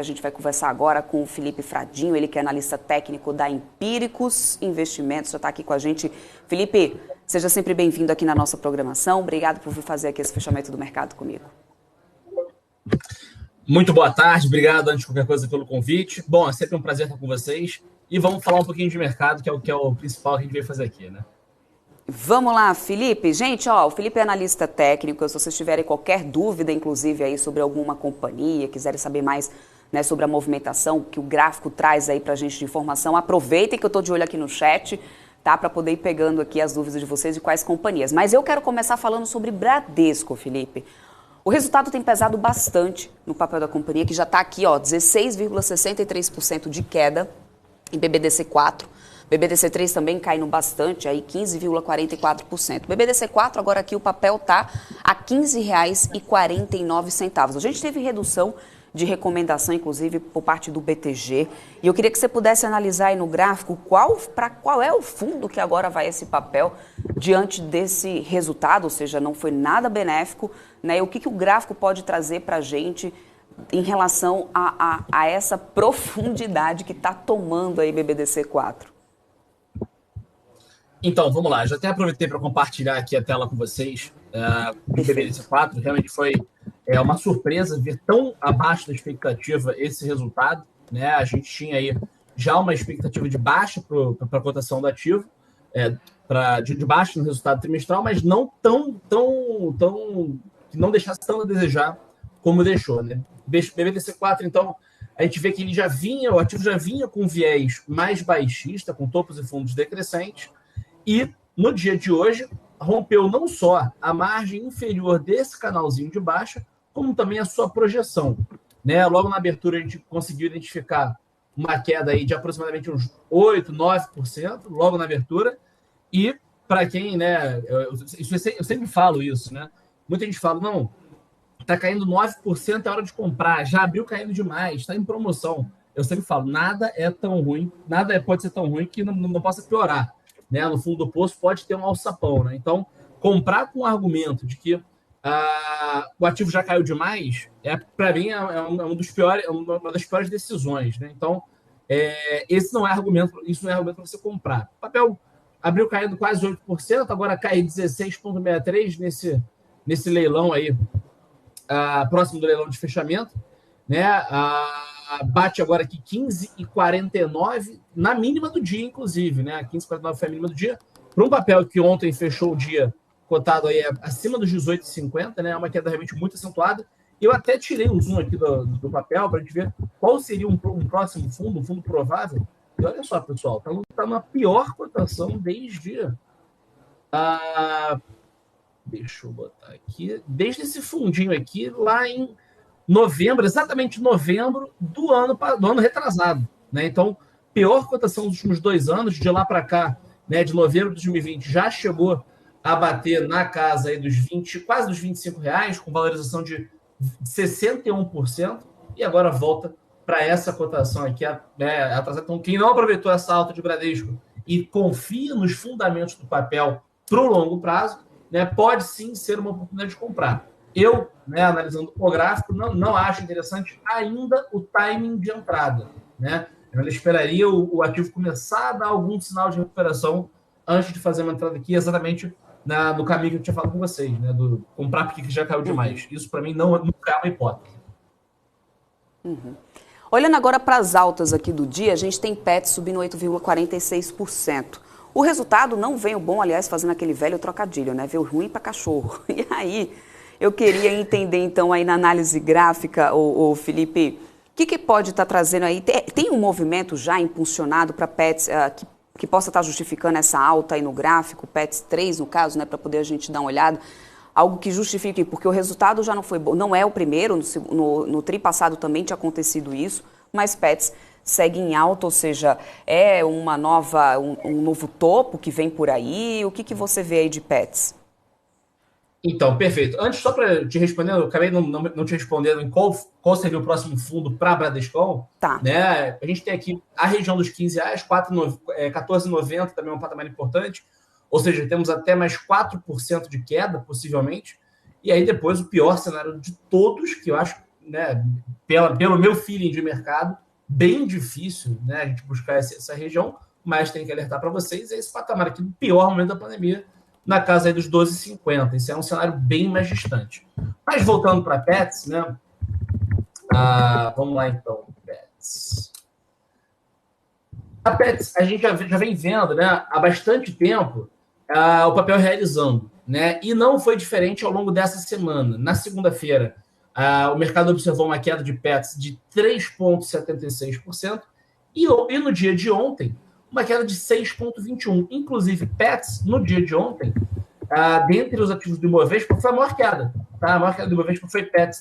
A gente vai conversar agora com o Felipe Fradinho, ele que é analista técnico da Empíricos Investimentos, já está aqui com a gente. Felipe, seja sempre bem-vindo aqui na nossa programação. Obrigado por vir fazer aqui esse fechamento do mercado comigo. Muito boa tarde, obrigado antes de qualquer coisa pelo convite. Bom, é sempre um prazer estar com vocês. E vamos falar um pouquinho de mercado, que é o principal que a gente veio fazer aqui, né? Vamos lá, Felipe. Gente, o Felipe é analista técnico. Se vocês tiverem qualquer dúvida, inclusive, aí sobre alguma companhia, quiserem saber mais, né, sobre a movimentação que o gráfico traz aí pra gente de informação, aproveitem que eu tô de olho aqui no chat, tá? Para poder ir pegando aqui as dúvidas de vocês de quais companhias. Mas eu quero começar falando sobre Bradesco, Felipe. O resultado tem pesado bastante no papel da companhia, que já está aqui, 16,63% de queda em BBDC4. BBDC3 também caindo bastante, aí 15,44%. BBDC4, agora aqui o papel está a R$ 15,49. A gente teve redução de recomendação, inclusive, por parte do BTG. E eu queria que você pudesse analisar aí no gráfico qual é o fundo que agora vai esse papel diante desse resultado, ou seja, não foi nada benéfico, né? E o que o gráfico pode trazer para a gente em relação a essa profundidade que está tomando aí BBDC4? Então, vamos lá. Já até aproveitei para compartilhar aqui a tela com vocês. O BBDC4 realmente foi uma surpresa ver tão abaixo da expectativa esse resultado, né? A gente tinha aí já uma expectativa de baixa para a cotação do ativo, de baixa no resultado trimestral, mas não tão que não deixasse tão a desejar como deixou, né? BBDC4, então, a gente vê que o ativo já vinha com viés mais baixista, com topos e fundos decrescentes, e no dia de hoje rompeu não só a margem inferior desse canalzinho de baixa, como também a sua projeção, né? Logo na abertura a gente conseguiu identificar uma queda aí de aproximadamente uns 8, 9%, logo na abertura. E para quem, né, eu sempre falo isso, né? Muita gente fala, não, tá caindo 9%, é hora de comprar, já abriu caindo demais, está em promoção. Eu sempre falo, nada é tão ruim, pode ser tão ruim que não possa piorar, né? No fundo do poço pode ter um alçapão, né? Então, comprar com o argumento de que o ativo já caiu demais, para mim, uma das piores decisões, né? Então, isso não é argumento para você comprar. O papel abriu caindo quase 8%, agora cai 16,63% nesse leilão aí, próximo do leilão de fechamento, né? Bate agora aqui 15,49 na mínima do dia, inclusive, né? 15,49 foi a mínima do dia. Para um papel que ontem fechou o dia cotado aí acima dos 18,50, né? É uma queda realmente muito acentuada. Eu até tirei um zoom aqui do papel para a gente ver qual seria um próximo fundo, um fundo provável. E olha só, pessoal, tá na pior cotação desde deixa eu botar aqui, desde esse fundinho aqui, lá em novembro, exatamente novembro do ano retrasado, né? Então, pior cotação dos últimos 2 anos, de lá para cá, né, de novembro de 2020, já chegou a bater na casa aí dos 20, quase dos R$ 25, com valorização de 61%, e agora volta para essa cotação aqui, atrasada. Então, quem não aproveitou essa alta de Bradesco e confia nos fundamentos do papel para o longo prazo, né, pode sim ser uma oportunidade de comprar. Eu, né, analisando o gráfico, não acho interessante ainda o timing de entrada, né? Eu esperaria o ativo começar a dar algum sinal de recuperação antes de fazer uma entrada aqui, exatamente no caminho que eu tinha falado com vocês, né? Do comprar porque já caiu demais. Isso, para mim, nunca é uma hipótese. Olhando agora para as altas aqui do dia, a gente tem Petz subindo 8,46%. O resultado não veio bom, aliás, fazendo aquele velho trocadilho, né? Veio ruim para cachorro. E aí, eu queria entender, então, aí na análise gráfica, o Felipe, o que pode estar trazendo aí? Tem um movimento já impulsionado para Petz que possa estar justificando essa alta aí no gráfico, Petz 3 no caso, né, para poder a gente dar uma olhada, algo que justifique, porque o resultado já não foi bom, não é o primeiro, no tri passado também tinha acontecido isso, mas Petz segue em alta, ou seja, é um novo topo que vem por aí, o que você vê aí de Petz? Então, perfeito. Antes, só para te responder, eu acabei não te respondendo em qual seria o próximo fundo para a Bradesco. Tá. Né? A gente tem aqui a região dos R$15, 14,90 também é um patamar importante. Ou seja, temos até mais 4% de queda, possivelmente. E aí depois o pior cenário de todos, que eu acho né, pelo meu feeling de mercado, bem difícil, né, a gente buscar essa região, mas tem que alertar para vocês, é esse patamar aqui do pior momento da pandemia, na casa aí dos 12,50. Esse é um cenário bem mais distante. Mas voltando para Pets, né? Vamos lá então, Pets. A Pets, a gente já vem vendo, né, há bastante tempo o papel realizando, né? E não foi diferente ao longo dessa semana. Na segunda-feira, o mercado observou uma queda de Pets de 3,76%, e no dia de ontem, uma queda de 6,21%. Inclusive, Pets, no dia de ontem, dentre os ativos do Ibovespa, foi a maior queda. Tá? A maior queda do Ibovespa foi Pets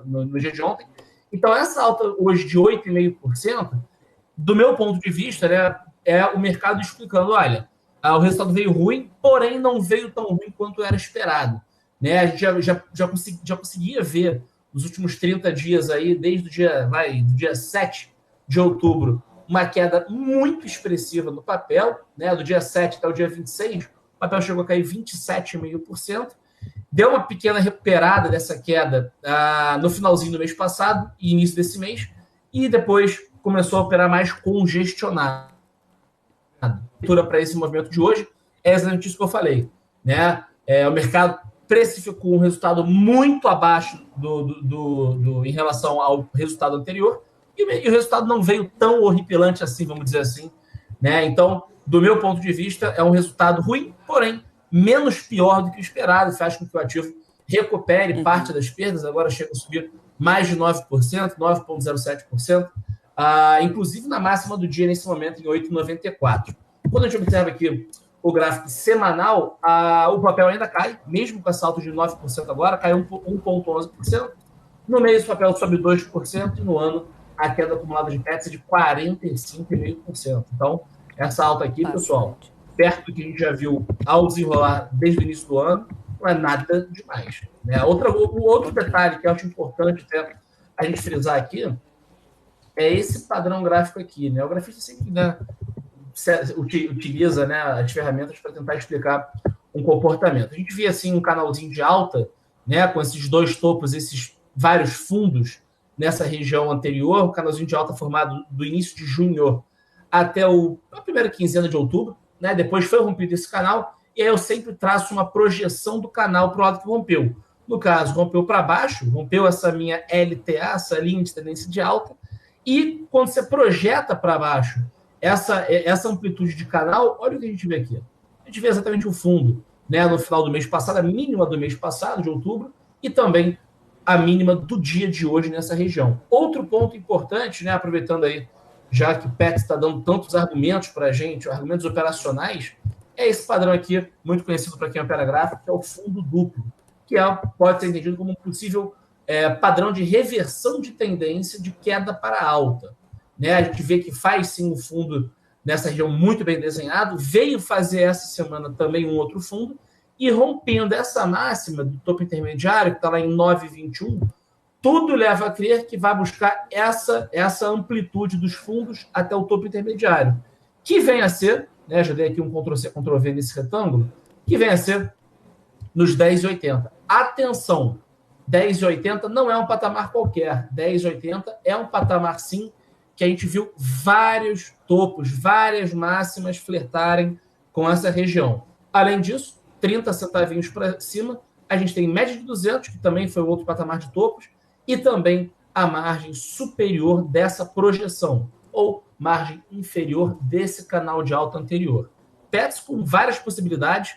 no dia de ontem. Então, essa alta hoje de 8,5%, do meu ponto de vista, né, é o mercado explicando, olha, o resultado veio ruim, porém não veio tão ruim quanto era esperado. Né? A gente já conseguia ver nos últimos 30 dias aí, desde do dia 7 de outubro, uma queda muito expressiva no papel, né? Do dia 7 até o dia 26, o papel chegou a cair 27,5%. Deu uma pequena recuperada dessa queda no finalzinho do mês passado e início desse mês, e depois começou a operar mais congestionado. A leitura para esse movimento de hoje é exatamente isso que eu falei, né? O mercado precificou um resultado muito abaixo em relação ao resultado anterior, e o resultado não veio tão horripilante assim, vamos dizer assim, né? Então, do meu ponto de vista, é um resultado ruim, porém menos pior do que o esperado, faz com que o ativo recupere parte das perdas, agora chega a subir mais de 9%, 9,07%, inclusive na máxima do dia, nesse momento, em 8,94. Quando a gente observa aqui o gráfico semanal, o papel ainda cai, mesmo com essa alta de 9% agora, caiu 1,11%. No mês, o papel sobe 2%, e no ano, a queda acumulada de Pets é de 45,5%. Então, essa alta aqui, pessoal, perto do que a gente já viu ao desenrolar desde o início do ano, não é nada demais. Né? O outro detalhe que eu acho importante até a gente frisar aqui é esse padrão gráfico aqui. Né? O grafista sempre, né, utiliza, né, as ferramentas para tentar explicar um comportamento. A gente via assim um canalzinho de alta, né, com esses dois topos, esses vários fundos nessa região anterior, um canalzinho de alta formado do início de junho até a primeira quinzena de outubro, né? Depois foi rompido esse canal, e aí eu sempre traço uma projeção do canal para o lado que rompeu. No caso, rompeu para baixo, rompeu essa minha LTA, essa linha de tendência de alta, e quando você projeta para baixo essa amplitude de canal, olha o que a gente vê aqui. A gente vê exatamente o fundo, né, no final do mês passado, a mínima do mês passado, de outubro, e também a mínima do dia de hoje nessa região. Outro ponto importante, né, aproveitando aí, já que o Pets está dando tantos argumentos para a gente, argumentos operacionais, é esse padrão aqui, muito conhecido para quem opera gráfico, que é o fundo duplo, que pode ser entendido como um possível padrão de reversão de tendência de queda para alta. Né? A gente vê que faz sim um fundo nessa região muito bem desenhado, veio fazer essa semana também um outro fundo, e rompendo essa máxima do topo intermediário, que está lá em 9,21, tudo leva a crer que vai buscar essa amplitude dos fundos até o topo intermediário, que vem a ser, né, já dei aqui um Ctrl+C, Ctrl+V nesse retângulo, que vem a ser nos 10,80. Atenção, 10,80 não é um patamar qualquer, 10,80 é um patamar, sim, que a gente viu vários topos, várias máximas flertarem com essa região. Além disso, 30 centavinhos para cima, a gente tem média de 200, que também foi outro patamar de topos, e também a margem superior dessa projeção, ou margem inferior desse canal de alta anterior. Pets com várias possibilidades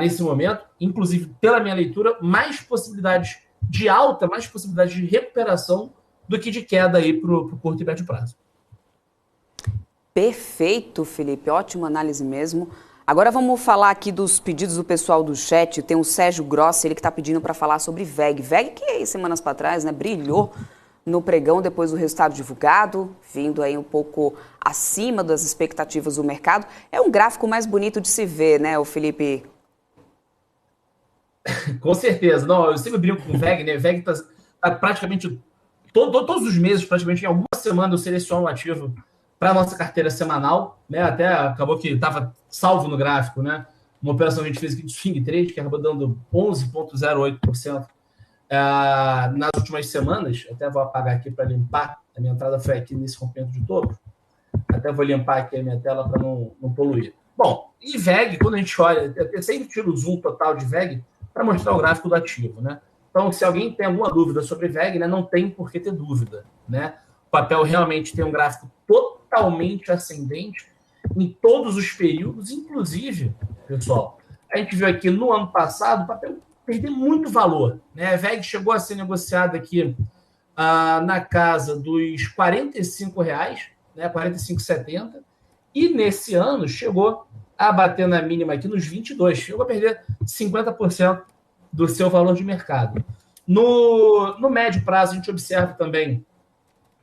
nesse momento, inclusive, pela minha leitura, mais possibilidades de alta, mais possibilidades de recuperação do que de queda aí para o curto e médio prazo. Perfeito, Felipe. Ótima análise mesmo. Agora vamos falar aqui dos pedidos do pessoal do chat. Tem o Sérgio Grossi, ele que está pedindo para falar sobre VEG. VEG que aí, semanas para trás, né, brilhou no pregão depois do resultado divulgado, vindo aí um pouco acima das expectativas do mercado. É um gráfico mais bonito de se ver, né, o Felipe? Com certeza. Não, eu sempre brinco com o VEG, né? VEG tá praticamente todos os meses, praticamente em alguma semana, eu seleciono um ativo para a nossa carteira semanal, né? Até acabou que estava salvo no gráfico, né? Uma operação que a gente fez aqui de swing trade, que acabou dando 11,08% nas últimas semanas, até vou apagar aqui para limpar, a minha entrada foi aqui nesse comprimento de topo, até vou limpar aqui a minha tela para não poluir. Bom, e VEG, quando a gente olha, eu sempre tiro o zoom total de VEG para mostrar o gráfico do ativo, né? Então, se alguém tem alguma dúvida sobre VEG, né, não tem por que ter dúvida, né? O papel realmente tem um gráfico totalmente ascendente em todos os períodos, inclusive, pessoal, a gente viu aqui no ano passado o papel perder muito valor, né? A VEG chegou a ser negociada aqui na casa dos R$ 45, né? 45,70, e nesse ano chegou a bater na mínima aqui nos 22, chegou a perder 50% do seu valor de mercado. No médio prazo, a gente observa também,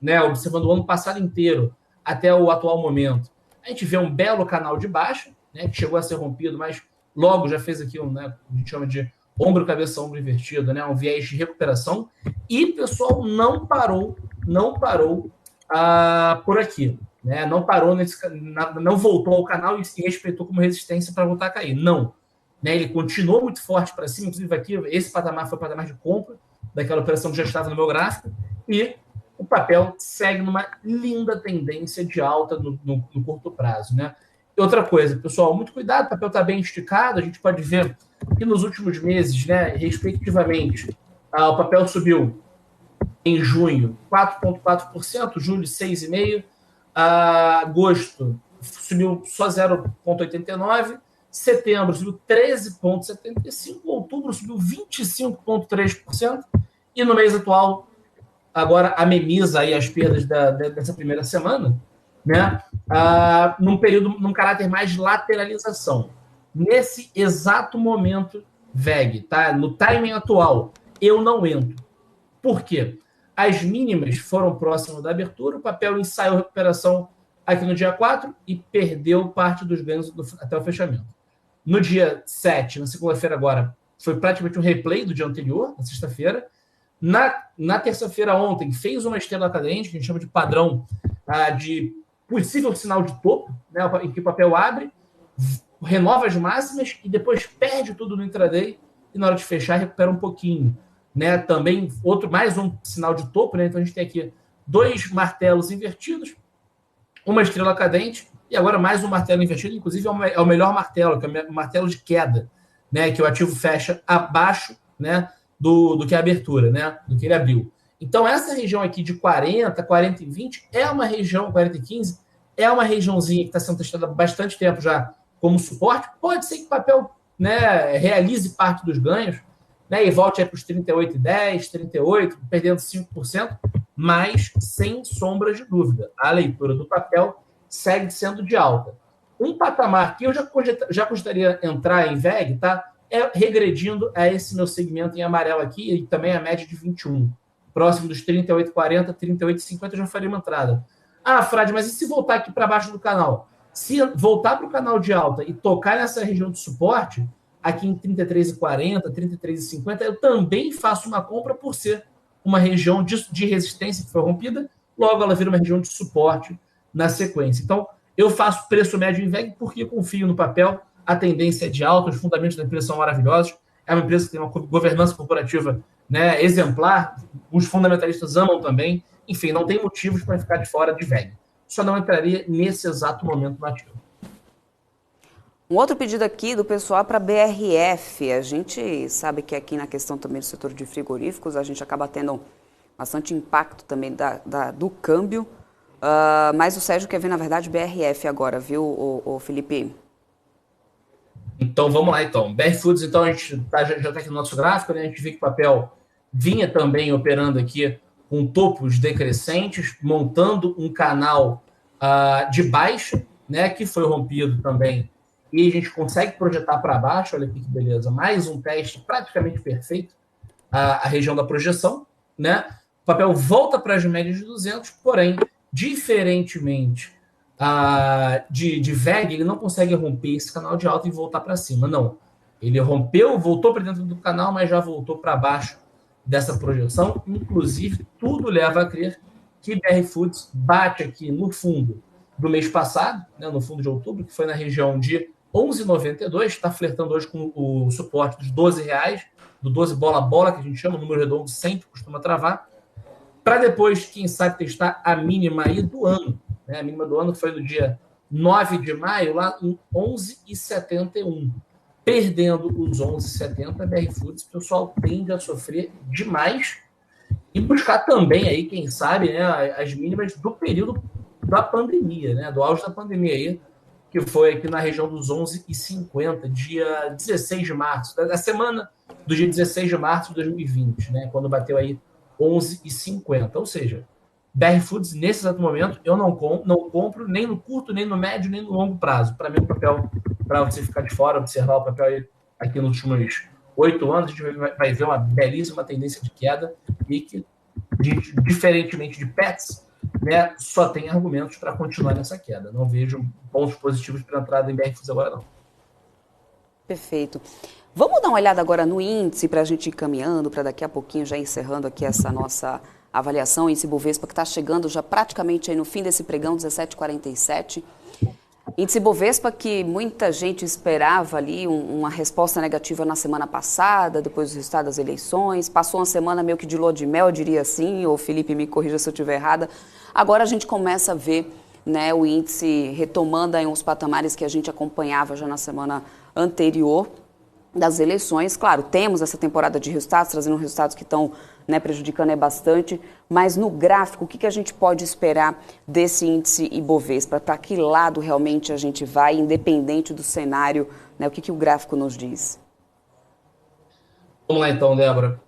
né, observando o ano passado inteiro até o atual momento, a gente vê um belo canal de baixa, né, que chegou a ser rompido, mas logo já fez aqui né, a gente chama de ombro, cabeça, ombro invertido, né, um viés de recuperação, e o pessoal não parou por aqui. Né, não parou, não voltou ao canal e se respeitou como resistência para voltar a cair. Não. Né, ele continuou muito forte para cima, inclusive aqui, esse patamar foi o patamar de compra daquela operação que já estava no meu gráfico, e o papel segue numa linda tendência de alta no curto prazo. Né? E outra coisa, pessoal, muito cuidado, o papel está bem esticado, a gente pode ver que nos últimos meses, né, respectivamente, o papel subiu em junho 4,4%, julho 6,5%, agosto subiu só 0,89%, setembro subiu 13,75%, outubro subiu 25,3%, e no mês atual, agora ameniza aí as perdas dessa primeira semana, né? Num caráter mais de lateralização. Nesse exato momento, VEG, tá? No timing atual, eu não entro. Por quê? As mínimas foram próximas da abertura, o papel ensaiou recuperação aqui no dia 4 e perdeu parte dos ganhos até o fechamento. No dia 7, na segunda-feira agora, foi praticamente um replay do dia anterior, na sexta-feira. Na terça-feira ontem, fez uma estrela cadente, que a gente chama de padrão de possível sinal de topo, né, em que o papel abre, renova as máximas e depois perde tudo no intraday e na hora de fechar recupera um pouquinho. Né? Também mais um sinal de topo, né? Então a gente tem aqui 2 martelos invertidos, uma estrela cadente e agora mais um martelo invertido, inclusive é o melhor martelo, que é o martelo de queda, né? Que o ativo fecha abaixo, né, do que a abertura, né, do que ele abriu. Então essa região aqui de 40, 40 e 20 é uma região, 40 e 15, é uma regiãozinha que está sendo testada há bastante tempo já como suporte. Pode ser que o papel, né, realize parte dos ganhos, né, e volte para os 38,10, 38, perdendo 5%, mas sem sombra de dúvida. A leitura do papel segue sendo de alta. Um patamar que eu já gostaria de entrar em VEG, tá? É regredindo a esse meu segmento em amarelo aqui, e também a média de 21. Próximo dos 38,40, 38,50, eu já faria uma entrada. Frade, mas e se voltar aqui para baixo do canal? Se voltar para o canal de alta e tocar nessa região de suporte, aqui em 33,40, 33,50, eu também faço uma compra por ser uma região de resistência que foi rompida, logo ela vira uma região de suporte na sequência. Então, eu faço preço médio em VEG porque confio no papel, a tendência é de alta, os fundamentos da empresa são maravilhosos, é uma empresa que tem uma governança corporativa, né, exemplar, os fundamentalistas amam também, enfim, não tem motivos para ficar de fora de VEG. Só não entraria nesse exato momento no ativo. Um outro pedido aqui do pessoal para BRF. A gente sabe que aqui na questão também do setor de frigoríficos, a gente acaba tendo bastante impacto também do câmbio. Mas o Sérgio quer ver, na verdade, BRF agora, viu, o Felipe? Então, vamos lá, então. BR Foods, então, a gente já está aqui no nosso gráfico, né? A gente vê que o papel vinha também operando aqui com topos decrescentes, montando um canal de baixa, né? Que foi rompido também. E a gente consegue projetar para baixo, olha aqui que beleza, mais um teste praticamente perfeito, a região da projeção, né? O papel volta para as médias de 200, porém, diferentemente de VEG, ele não consegue romper esse canal de alta e voltar para cima, não. Ele rompeu, voltou para dentro do canal, mas já voltou para baixo dessa projeção. Inclusive, tudo leva a crer que BR Foods bate aqui no fundo do mês passado, né, no fundo de outubro, que foi na região de 11,92, está flertando hoje com o suporte dos R$ 12, do 12 bola a bola, que a gente chama, o número redondo sempre costuma travar, para depois, quem sabe, testar a mínima aí do ano. Né? A mínima do ano foi no dia 9 de maio, lá em 11,71. Perdendo os 11,70, a BR Foods, o pessoal tende a sofrer demais e buscar também aí, quem sabe, né, as mínimas do período da pandemia, né, do auge da pandemia aí, que foi aqui na região dos 11,50, dia 16 de março, da semana do dia 16 de março de 2020, né, quando bateu aí 11,50. Ou seja, BR Foods, nesse exato momento, eu não compro nem no curto, nem no médio, nem no longo prazo. Para mim, o papel, para você ficar de fora, observar o papel aí, aqui nos últimos 8 anos, a gente vai ver uma belíssima tendência de queda e que, diferentemente de Pets, né, só tem argumentos para continuar nessa queda. Não vejo pontos positivos para a entrada em BR Foods agora, não. Perfeito. Vamos dar uma olhada agora no índice para a gente ir caminhando, para daqui a pouquinho já encerrando aqui essa nossa avaliação, índice Bovespa que está chegando já praticamente aí no fim desse pregão, 17,47. Índice Bovespa que muita gente esperava ali uma resposta negativa na semana passada, depois do resultado das eleições. Passou uma semana meio que de lua de mel, eu diria assim, ou Felipe me corrija se eu estiver errada. Agora a gente começa a ver, né, o índice retomando aí uns patamares que a gente acompanhava já na semana anterior das eleições. Claro, temos essa temporada de resultados, trazendo resultados que estão, né, prejudicando bastante, mas no gráfico, o que a gente pode esperar desse índice Ibovespa? Para que lado realmente a gente vai, independente do cenário, né, o que o gráfico nos diz? Vamos lá então, Débora.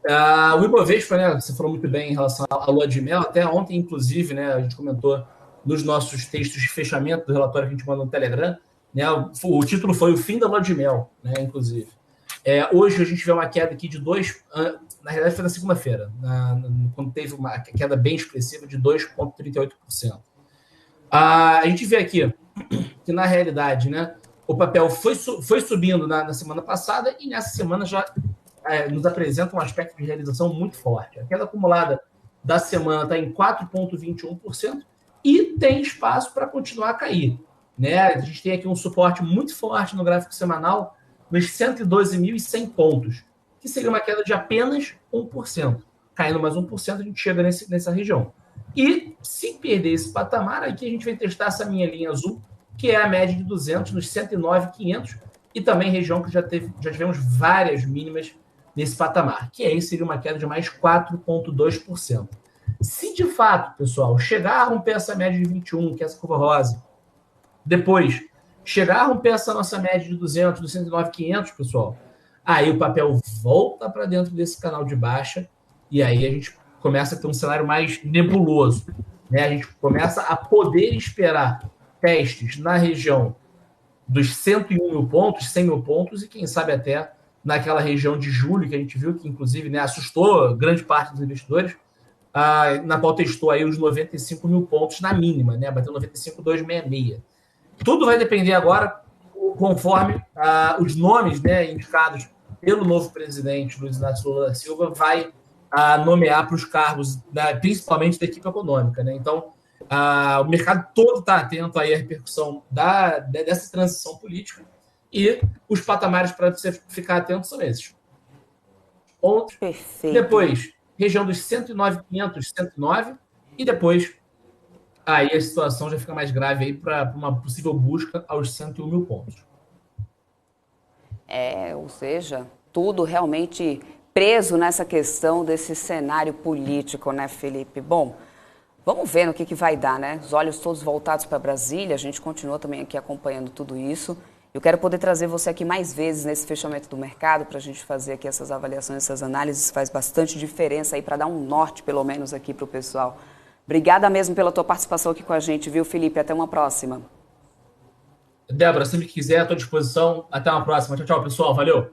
O Ibovespa, né, você falou muito bem em relação à lua de mel, até ontem, inclusive, né, a gente comentou nos nossos textos de fechamento do relatório que a gente mandou no Telegram, né, o título foi o fim da lua de mel, né, inclusive. Hoje a gente vê uma queda aqui de 2%, na realidade foi na segunda-feira, quando teve uma queda bem expressiva de 2,38%. A gente vê aqui que, na realidade, né, o papel foi subindo na semana passada e nessa semana já nos apresenta um aspecto de realização muito forte. A queda acumulada da semana está em 4,21% e tem espaço para continuar a cair. Né? A gente tem aqui um suporte muito forte no gráfico semanal, nos 112.100 pontos, que seria uma queda de apenas 1%. Caindo mais 1%, a gente chega nessa região. E se perder esse patamar, aqui a gente vai testar essa minha linha azul, que é a média de 200 nos 109.500, e também região que já tivemos várias mínimas nesse patamar, que aí seria uma queda de mais 4,2%. Se de fato, pessoal, chegar a romper essa média de 21, que é essa curva rosa, depois chegar a romper essa nossa média de 200, dos 109.500, pessoal, aí o papel volta para dentro desse canal de baixa e aí a gente começa a ter um cenário mais nebuloso. Né? A gente começa a poder esperar testes na região dos 101 mil pontos, 100 mil pontos e quem sabe até naquela região de julho que a gente viu que inclusive, né, assustou grande parte dos investidores, na qual testou aí os 95 mil pontos na mínima, né? Bateu 95,266. Tudo vai depender agora, conforme os nomes, né, indicados pelo novo presidente Luiz Inácio Lula da Silva vai nomear para os cargos, principalmente da equipe econômica. Né? Então, o mercado todo está atento aí à repercussão dessa transição política e os patamares para você ficar atento são esses. Ontem, perfeito. Depois, região dos 109.500, 109, e depois aí a situação já fica mais grave aí para uma possível busca aos 101 mil pontos. Ou seja, tudo realmente preso nessa questão desse cenário político, né, Felipe? Bom, vamos ver no que vai dar, né? Os olhos todos voltados para Brasília, a gente continua também aqui acompanhando tudo isso. Eu quero poder trazer você aqui mais vezes nesse fechamento do mercado para a gente fazer aqui essas avaliações, essas análises, faz bastante diferença aí para dar um norte, pelo menos, aqui para o pessoal. Obrigada mesmo pela tua participação aqui com a gente, viu, Felipe? Até uma próxima. Débora, sempre que quiser, à tua disposição. Até uma próxima. Tchau, tchau, pessoal. Valeu!